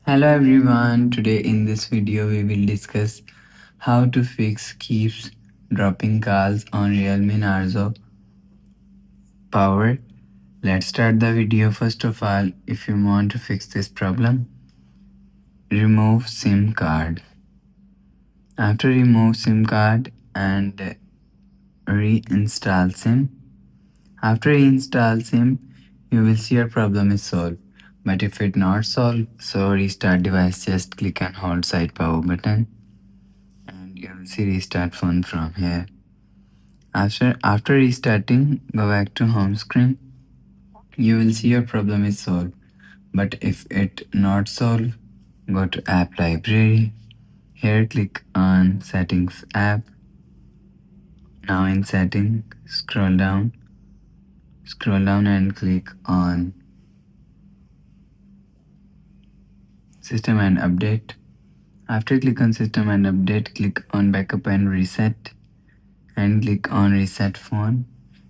Hello everyone, today in this video we will discuss how to fix keeps dropping calls on Realme Narzo power. Let's start the video. First of all, if you want to fix this problem, remove SIM card. After remove SIM card and reinstall SIM. After reinstall SIM, you will see your problem is solved. But if it not solved, so restart device, just click and hold side power button and you will see restart phone from here. After restarting, go back to home screen. You will see your problem is solved. But if it not solved, go to app library. Here click on settings app. Now in setting, scroll down and click on system and update. After click on system and update, click on backup and reset and click on reset phone.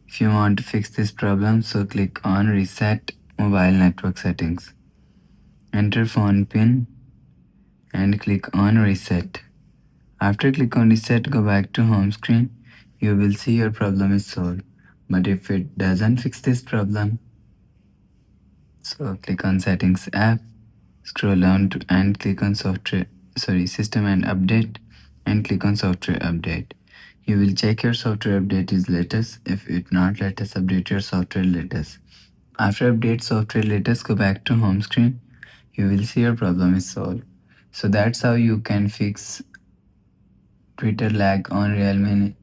If you want to fix this problem, so click on reset mobile network settings. Enter phone pin and click on reset. After click on reset, go back to home screen. You will see your problem is solved. But if it doesn't fix this problem, so click on settings app, scroll down to and click on system and update and click on software update. You will check your software update is latest. If it not latest, update your software latest. After update software latest, go back to home screen. You will see your problem is solved. So that's how you can fix Twitter lag on Realme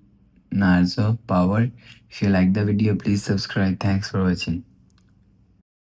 Narzo power. If you like the video, please subscribe. Thanks for watching.